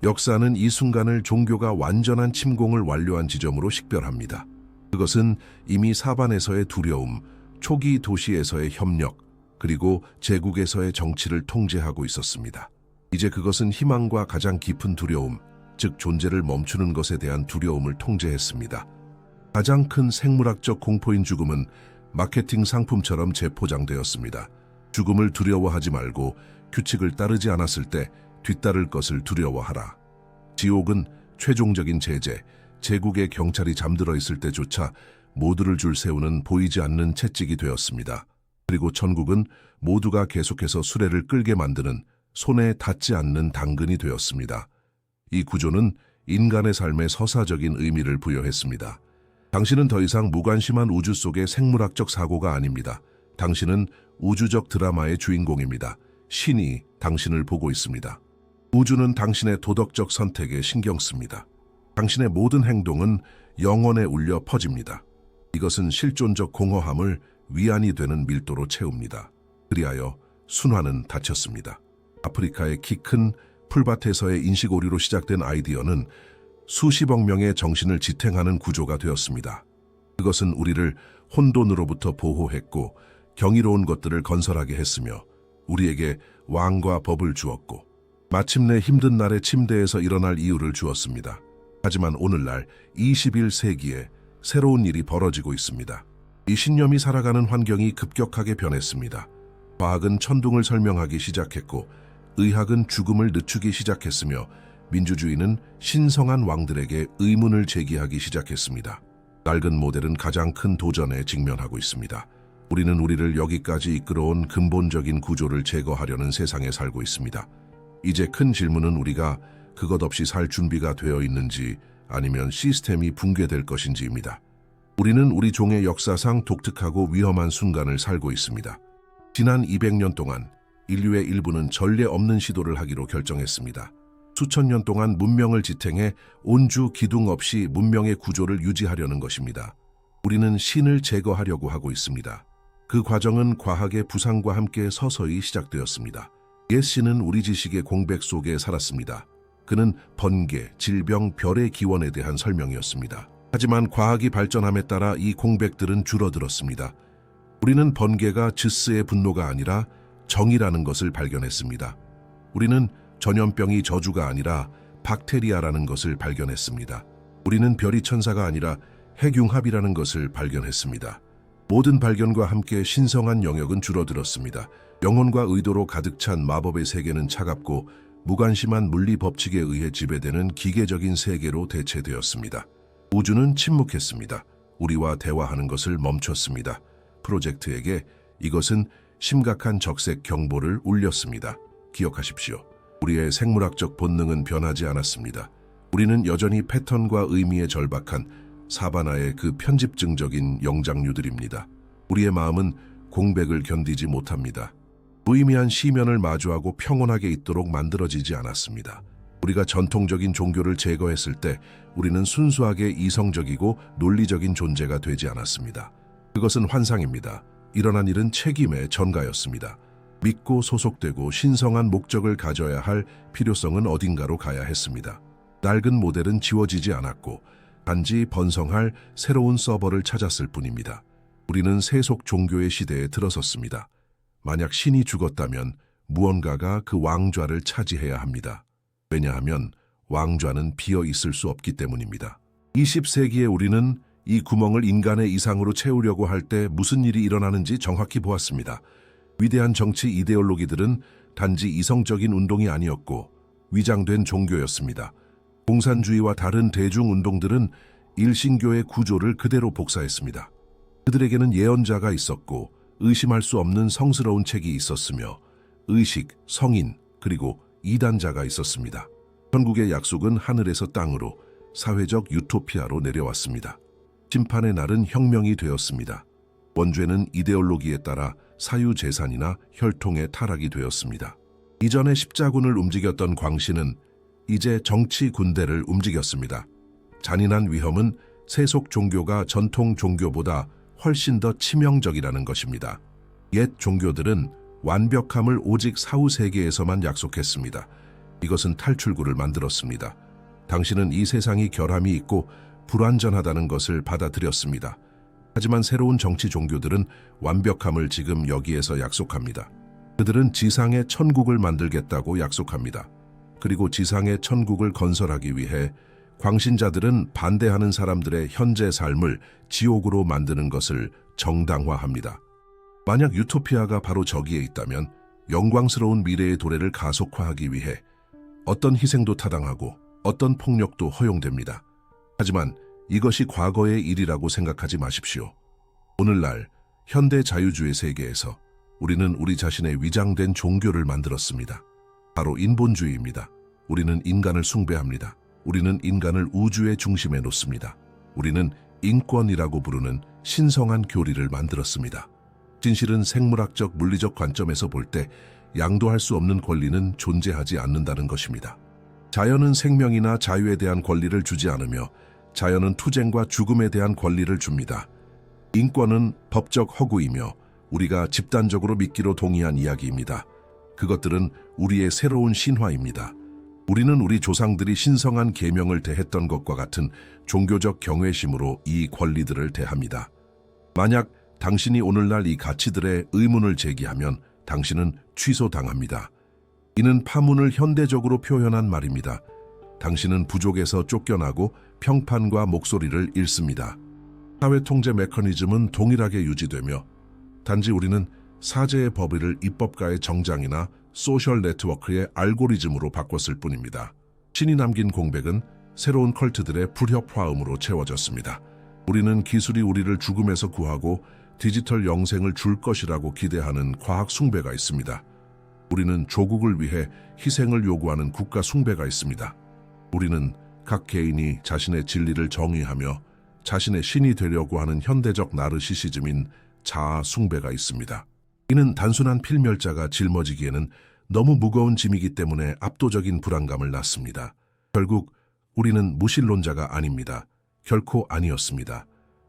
역사는 이 순간을 종교가 완전한 침공을 완료한 지점으로 식별합니다. 그것은 이미 사반에서의 두려움, 초기 도시에서의 협력, 그리고 제국에서의 정치를 통제하고 있었습니다. 이제 그것은 희망과 가장 깊은 두려움, 즉 존재를 멈추는 것에 대한 두려움을 통제했습니다. 가장 큰 생물학적 공포인 죽음은 마케팅 상품처럼 재포장되었습니다. 죽음을 두려워하지 말고 규칙을 따르지 않았을 때 뒤따를 것을 두려워하라. 지옥은 최종적인 제재, 제국의 경찰이 잠들어 있을 때조차 모두를 줄 세우는 보이지 않는 채찍이 되었습니다. 그리고 천국은 모두가 계속해서 수레를 끌게 만드는 손에 닿지 않는 당근이 되었습니다. 이 구조는 인간의 삶에 서사적인 의미를 부여했습니다. 당신은 더 이상 무관심한 우주 속의 생물학적 사고가 아닙니다. 당신은 우주적 드라마의 주인공입니다. 신이 당신을 보고 있습니다. 우주는 당신의 도덕적 선택에 신경 씁니다. 당신의 모든 행동은 영혼에 울려 퍼집니다. 이것은 실존적 공허함을 위안이 되는 밀도로 채웁니다. 그리하여 순환은 닫혔습니다. 아프리카의 키 큰 풀밭에서의 인식 오류로 시작된 아이디어는 수십억 명의 정신을 지탱하는 구조가 되었습니다. 그것은 우리를 혼돈으로부터 보호했고 경이로운 것들을 건설하게 했으며 우리에게 왕과 법을 주었고 마침내 힘든 날에 침대에서 일어날 이유를 주었습니다. 하지만 오늘날 21세기에 새로운 일이 벌어지고 있습니다. 이 신념이 살아가는 환경이 급격하게 변했습니다. 과학은 천둥을 설명하기 시작했고 의학은 죽음을 늦추기 시작했으며 민주주의는 신성한 왕들에게 의문을 제기하기 시작했습니다. 낡은 모델은 가장 큰 도전에 직면하고 있습니다. 우리는 우리를 여기까지 이끌어온 근본적인 구조를 제거하려는 세상에 살고 있습니다. 이제 큰 질문은 우리가 그것 없이 살 준비가 되어 있는지 아니면 시스템이 붕괴될 것인지입니다. 우리는 우리 종의 역사상 독특하고 위험한 순간을 살고 있습니다. 지난 200년 동안 인류의 일부는 전례 없는 시도를 하기로 결정했습니다. 수천 년 동안 문명을 지탱해 온주 기둥 없이 문명의 구조를 유지하려는 것입니다. 우리는 신을 제거하려고 하고 있습니다. 그 과정은 과학의 부상과 함께 서서히 시작되었습니다. 옛 신은 우리 지식의 공백 속에 살았습니다. 그는 번개, 질병, 별의 기원에 대한 설명이었습니다. 하지만 과학이 발전함에 따라 이 공백들은 줄어들었습니다. 우리는 번개가 즈스의 분노가 아니라 정이라는 것을 발견했습니다. 우리는 전염병이 저주가 아니라 박테리아라는 것을 발견했습니다. 우리는 별이 천사가 아니라 핵융합이라는 것을 발견했습니다. 모든 발견과 함께 신성한 영역은 줄어들었습니다. 영혼과 의도로 가득 찬 마법의 세계는 차갑고 무관심한 물리 법칙에 의해 지배되는 기계적인 세계로 대체되었습니다. 우주는 침묵했습니다. 우리와 대화하는 것을 멈췄습니다. 프로젝트에게 이것은 심각한 적색 경보를 울렸습니다. 기억하십시오. 우리의 생물학적 본능은 변하지 않았습니다. 우리는 여전히 패턴과 의미에 절박한 사바나의 그 편집증적인 영장류들입니다. 우리의 마음은 공백을 견디지 못합니다. 무의미한 시면을 마주하고 평온하게 있도록 만들어지지 않았습니다. 우리가 전통적인 종교를 제거했을 때 우리는 순수하게 이성적이고 논리적인 존재가 되지 않았습니다. 그것은 환상입니다. 일어난 일은 책임의 전가였습니다. 믿고 소속되고 신성한 목적을 가져야 할 필요성은 어딘가로 가야 했습니다. 낡은 모델은 지워지지 않았고 단지 번성할 새로운 서버를 찾았을 뿐입니다. 우리는 세속 종교의 시대에 들어섰습니다. 만약 신이 죽었다면 무언가가 그 왕좌를 차지해야 합니다. 왜냐하면 왕좌는 비어 있을 수 없기 때문입니다. 20세기에 우리는 이 구멍을 인간의 이상으로 채우려고 할 때 무슨 일이 일어나는지 정확히 보았습니다. 위대한 정치 이데올로기들은 단지 이성적인 운동이 아니었고 위장된 종교였습니다. 공산주의와 다른 대중운동들은 일신교의 구조를 그대로 복사했습니다. 그들에게는 예언자가 있었고 의심할 수 없는 성스러운 책이 있었으며 의식, 성인, 그리고 이단자가 있었습니다. 천국의 약속은 하늘에서 땅으로 사회적 유토피아로 내려왔습니다. 심판의 날은 혁명이 되었습니다. 원죄는 이데올로기에 따라 사유재산이나 혈통의 타락이 되었습니다. 이전에 십자군을 움직였던 광신은 이제 정치 군대를 움직였습니다. 잔인한 위험은 세속 종교가 전통 종교보다 훨씬 더 치명적이라는 것입니다. 옛 종교들은 완벽함을 오직 사후 세계에서만 약속했습니다. 이것은 탈출구를 만들었습니다. 당신은 이 세상이 결함이 있고 불완전하다는 것을 받아들였습니다. 하지만 새로운 정치 종교들은 완벽함을 지금 여기에서 약속합니다. 그들은 지상의 천국을 만들겠다고 약속합니다. 그리고 지상의 천국을 건설하기 위해 광신자들은 반대하는 사람들의 현재 삶을 지옥으로 만드는 것을 정당화합니다. 만약 유토피아가 바로 저기에 있다면 영광스러운 미래의 도래를 가속화하기 위해 어떤 희생도 타당하고 어떤 폭력도 허용됩니다. 하지만 이것이 과거의 일이라고 생각하지 마십시오. 오늘날 현대 자유주의 세계에서 우리는 우리 자신의 위장된 종교를 만들었습니다. 바로 인본주의입니다. 우리는 인간을 숭배합니다. 우리는 인간을 우주의 중심에 놓습니다. 우리는 인권이라고 부르는 신성한 교리를 만들었습니다. 진실은 생물학적 물리적 관점에서 볼 때 양도할 수 없는 권리는 존재하지 않는다는 것입니다. 자연은 생명이나 자유에 대한 권리를 주지 않으며 자연은 투쟁과 죽음에 대한 권리를 줍니다. 인권은 법적 허구이며 우리가 집단적으로 믿기로 동의한 이야기입니다. 그것들은 우리의 새로운 신화입니다. 우리는 우리 조상들이 신성한 계명을 대했던 것과 같은 종교적 경외심으로 이 권리들을 대합니다. 만약 당신이 오늘날 이 가치들의 의문을 제기하면 당신은 취소당합니다. 이는 파문을 현대적으로 표현한 말입니다. 당신은 부족에서 쫓겨나고 평판과 목소리를 잃습니다. 사회 통제 메커니즘은 동일하게 유지되며 단지 우리는 사제의 법의를 입법가의 정장이나 소셜 네트워크의 알고리즘으로 바꿨을 뿐입니다. 신이 남긴 공백은 새로운 컬트들의 불협화음으로 채워졌습니다. 우리는 기술이 우리를 죽음에서 구하고 디지털 영생을 줄 것이라고 기대하는 과학 숭배가 있습니다. 우리는 조국을 위해 희생을 요구하는 국가 숭배가 있습니다. 우리는 각 개인이 자신의 진리를 정의하며 자신의 신이 되려고 하는 현대적 나르시시즘인 자아 숭배가 있습니다. 이는 단순한 필멸자가 짊어지기에는 너무 무거운 짐이기 때문에 압도적인 불안감을 낳습니다. 결국 우리는 무신론자가 아닙니다. 결코 아니었습니다.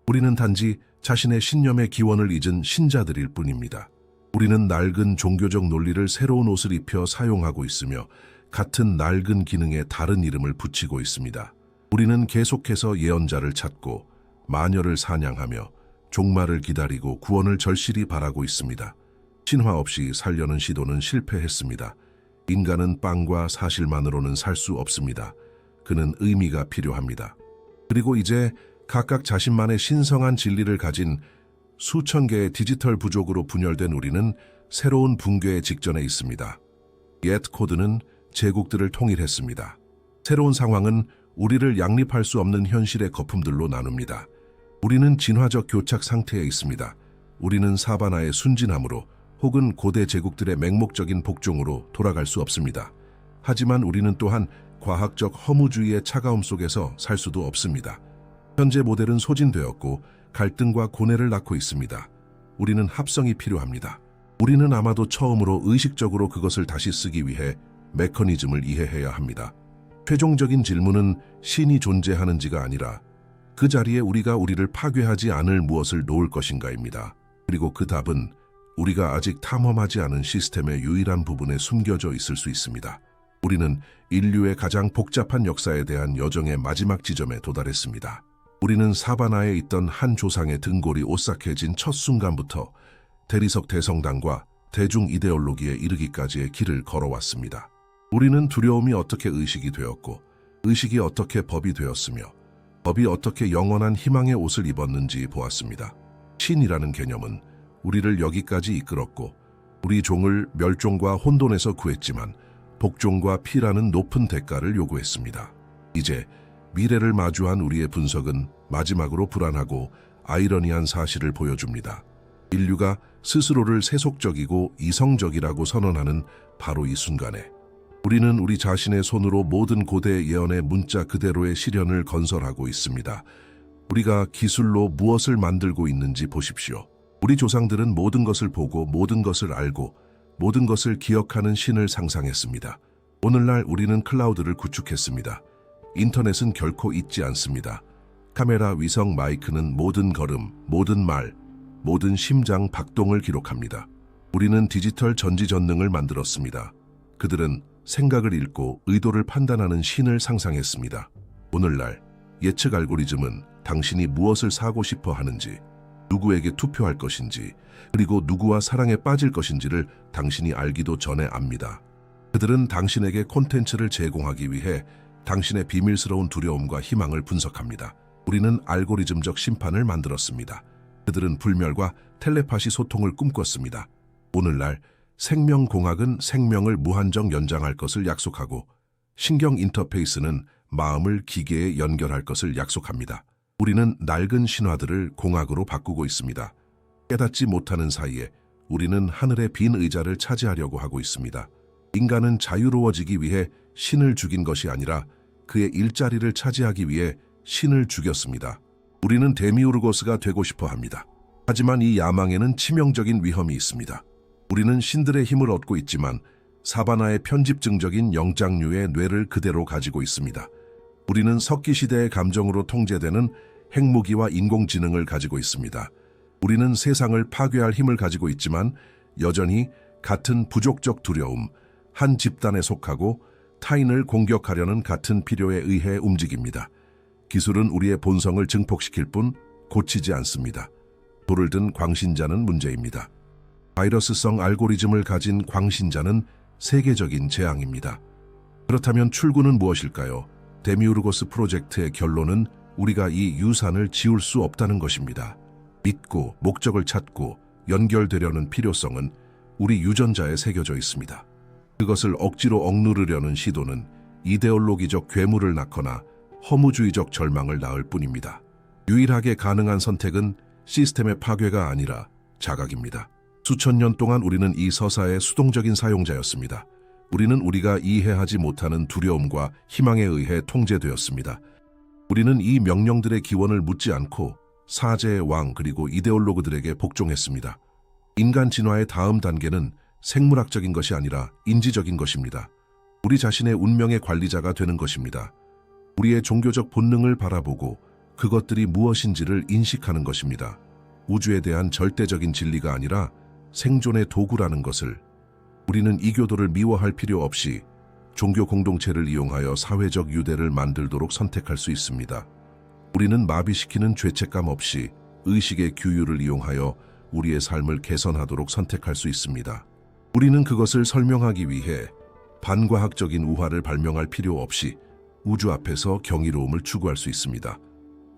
우리는 단지 자신의 신념의 기원을 잊은 신자들일 뿐입니다. 우리는 낡은 종교적 논리를 새로운 옷을 입혀 사용하고 있으며 같은 낡은 기능에 다른 이름을 붙이고 있습니다. 우리는 계속해서 예언자를 찾고 마녀를 사냥하며 종말을 기다리고 구원을 절실히 바라고 있습니다. 신화 없이 살려는 시도는 실패했습니다. 인간은 빵과 사실만으로는 살 수 없습니다. 그는 의미가 필요합니다. 그리고 이제 각각 자신만의 신성한 진리를 가진 수천 개의 디지털 부족으로 분열된 우리는 새로운 붕괴의 직전에 있습니다. 옛 코드는 제국들을 통일했습니다. 새로운 상황은 우리를 양립할 수 없는 현실의 거품들로 나눕니다. 우리는 진화적 교착 상태에 있습니다. 우리는 사바나의 순진함으로 혹은 고대 제국들의 맹목적인 복종으로 돌아갈 수 없습니다. 하지만 우리는 또한 과학적 허무주의의 차가움 속에서 살 수도 없습니다. 현재 모델은 소진되었고 갈등과 고뇌를 낳고 있습니다. 우리는 합성이 필요합니다. 우리는 아마도 처음으로 의식적으로 그것을 다시 쓰기 위해 메커니즘을 이해해야 합니다. 최종적인 질문은 신이 존재하는지가 아니라 그 자리에 우리가 우리를 파괴하지 않을 무엇을 놓을 것인가입니다. 그리고 그 답은 우리가 아직 탐험하지 않은 시스템의 유일한 부분에 숨겨져 있을 수 있습니다. 우리는 인류의 가장 복잡한 역사에 대한 여정의 마지막 지점에 도달했습니다. 우리는 사바나에 있던 한 조상의 등골이 오싹해진 첫 순간부터 대리석 대성당과 대중 이데올로기에 이르기까지의 길을 걸어왔습니다. 우리는 두려움이 어떻게 의식이 되었고 의식이 어떻게 법이 되었으며 법이 어떻게 영원한 희망의 옷을 입었는지 보았습니다. 신이라는 개념은 우리를 여기까지 이끌었고 우리 종을 멸종과 혼돈에서 구했지만 복종과 피라는 높은 대가를 요구했습니다. 이제 미래를 마주한 우리의 분석은 마지막으로 불안하고 아이러니한 사실을 보여줍니다. 인류가 스스로를 세속적이고 이성적이라고 선언하는 바로 이 순간에 우리는 우리 자신의 손으로 모든 고대 예언의 문자 그대로의 실현을 건설하고 있습니다. 우리가 기술로 무엇을 만들고 있는지 보십시오. 우리 조상들은 모든 것을 보고 모든 것을 알고 모든 것을 기억하는 신을 상상했습니다. 오늘날 우리는 클라우드를 구축했습니다. 인터넷은 결코 잊지 않습니다. 카메라, 위성, 마이크는 모든 걸음, 모든 말, 모든 심장 박동을 기록합니다. 우리는 디지털 전지전능을 만들었습니다. 그들은 생각을 읽고 의도를 판단하는 신을 상상했습니다. 오늘날 예측 알고리즘은 당신이 무엇을 사고 싶어 하는지, 누구에게 투표할 것인지, 그리고 누구와 사랑에 빠질 것인지를 당신이 알기도 전에 압니다. 그들은 당신에게 콘텐츠를 제공하기 위해 당신의 비밀스러운 두려움과 희망을 분석합니다. 우리는 알고리즘적 심판을 만들었습니다. 그들은 불멸과 텔레파시 소통을 꿈꿨습니다. 오늘날 생명공학은 생명을 무한정 연장할 것을 약속하고 신경 인터페이스는 마음을 기계에 연결할 것을 약속합니다. 우리는 낡은 신화들을 공학으로 바꾸고 있습니다. 깨닫지 못하는 사이에 우리는 하늘의 빈 의자를 차지하려고 하고 있습니다. 인간은 자유로워지기 위해 신을 죽인 것이 아니라 그의 일자리를 차지하기 위해 신을 죽였습니다. 우리는 데미우르고스가 되고 싶어 합니다. 하지만 이 야망에는 치명적인 위험이 있습니다. 우리는 신들의 힘을 얻고 있지만 사바나의 편집증적인 영장류의 뇌를 그대로 가지고 있습니다. 우리는 석기시대의 감정으로 통제되는 핵무기와 인공지능을 가지고 있습니다. 우리는 세상을 파괴할 힘을 가지고 있지만 여전히 같은 부족적 두려움, 한 집단에 속하고 타인을 공격하려는 같은 필요에 의해 움직입니다. 기술은 우리의 본성을 증폭시킬 뿐 고치지 않습니다. 돌을 든 광신자는 문제입니다. 바이러스성 알고리즘을 가진 광신자는 세계적인 재앙입니다. 그렇다면 출구는 무엇일까요? 데미우르고스 프로젝트의 결론은 우리가 이 유산을 지울 수 없다는 것입니다. 믿고 목적을 찾고 연결되려는 필요성은 우리 유전자에 새겨져 있습니다. 그것을 억지로 억누르려는 시도는 이데올로기적 괴물을 낳거나 허무주의적 절망을 낳을 뿐입니다. 유일하게 가능한 선택은 시스템의 파괴가 아니라 자각입니다. 수천 년 동안 우리는 이 서사의 수동적인 사용자였습니다. 우리는 우리가 이해하지 못하는 두려움과 희망에 의해 통제되었습니다. 우리는 이 명령들의 기원을 묻지 않고 사제의 왕 그리고 이데올로그들에게 복종했습니다. 인간 진화의 다음 단계는 생물학적인 것이 아니라 인지적인 것입니다. 우리 자신의 운명의 관리자가 되는 것입니다. 우리의 종교적 본능을 바라보고 그것들이 무엇인지를 인식하는 것입니다. 우주에 대한 절대적인 진리가 아니라 생존의 도구라는 것을. 우리는 이교도를 미워할 필요 없이 종교 공동체를 이용하여 사회적 유대를 만들도록 선택할 수 있습니다. 우리는 마비시키는 죄책감 없이 의식의 규율을 이용하여 우리의 삶을 개선하도록 선택할 수 있습니다. 우리는 그것을 설명하기 위해 반과학적인 우화를 발명할 필요 없이 우주 앞에서 경이로움을 추구할 수 있습니다.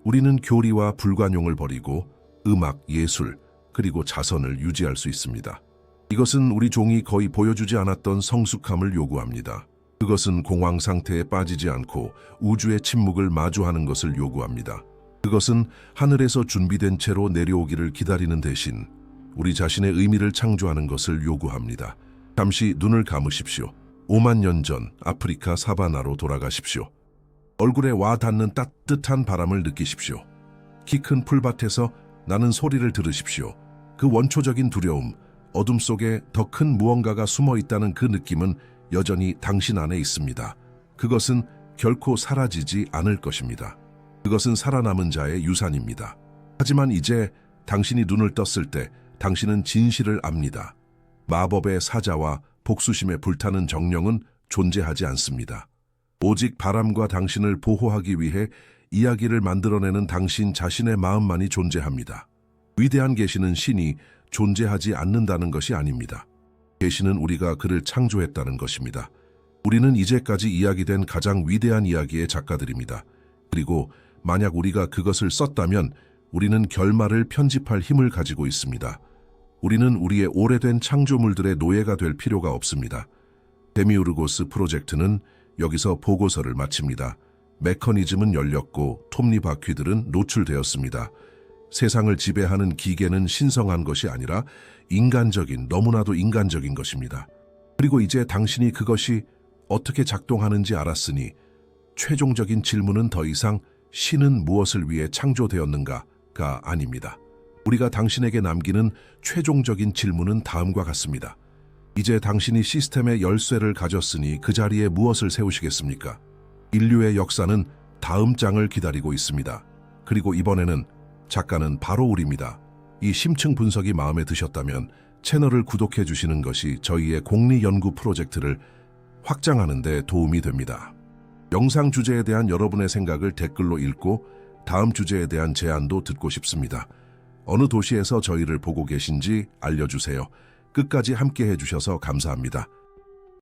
우리는 교리와 불관용을 버리고 음악, 예술, 그리고 자선을 유지할 수 있습니다. 이것은 우리 종이 거의 보여주지 않았던 성숙함을 요구합니다. 그것은 공황 상태에 빠지지 않고 우주의 침묵을 마주하는 것을 요구합니다. 그것은 하늘에서 준비된 채로 내려오기를 기다리는 대신 우리 자신의 의미를 창조하는 것을 요구합니다. 잠시 눈을 감으십시오. 5만 년 전 아프리카 사바나로 돌아가십시오. 얼굴에 와 닿는 따뜻한 바람을 느끼십시오. 키 큰 풀밭에서 나는 소리를 들으십시오. 그 원초적인 두려움, 어둠 속에 더 큰 무언가가 숨어 있다는 그 느낌은 여전히 당신 안에 있습니다. 그것은 결코 사라지지 않을 것입니다. 그것은 살아남은 자의 유산입니다. 하지만 이제 당신이 눈을 떴을 때 당신은 진실을 압니다. 마법의 사자와 복수심에 불타는 정령은 존재하지 않습니다. 오직 바람과 당신을 보호하기 위해 이야기를 만들어내는 당신 자신의 마음만이 존재합니다. 위대한 계시는 신이 존재하지 않는다는 것이 아닙니다. 계시는 우리가 그를 창조했다는 것입니다. 우리는 이제까지 이야기된 가장 위대한 이야기의 작가들입니다. 그리고 만약 우리가 그것을 썼다면 우리는 결말을 편집할 힘을 가지고 있습니다. 우리는 우리의 오래된 창조물들의 노예가 될 필요가 없습니다. 데미우르고스 프로젝트는 여기서 보고서를 마칩니다. 메커니즘은 열렸고 톱니바퀴들은 노출되었습니다. 세상을 지배하는 기계는 신성한 것이 아니라 인간적인, 너무나도 인간적인 것입니다. 그리고 이제 당신이 그것이 어떻게 작동하는지 알았으니 최종적인 질문은 더 이상 신은 무엇을 위해 창조되었는가가 아닙니다. 우리가 당신에게 남기는 최종적인 질문은 다음과 같습니다. 이제 당신이 시스템의 열쇠를 가졌으니 그 자리에 무엇을 세우시겠습니까? 인류의 역사는 다음 장을 기다리고 있습니다. 그리고 이번에는 작가는 바로 우리입니다. 이 심층 분석이 마음에 드셨다면 채널을 구독해 주시는 것이 저희의 공리 연구 프로젝트를 확장하는 데 도움이 됩니다. 영상 주제에 대한 여러분의 생각을 댓글로 읽고 다음 주제에 대한 제안도 듣고 싶습니다. 어느 도시에서 저희를 보고 계신지 알려주세요. 끝까지 함께 해주셔서 감사합니다.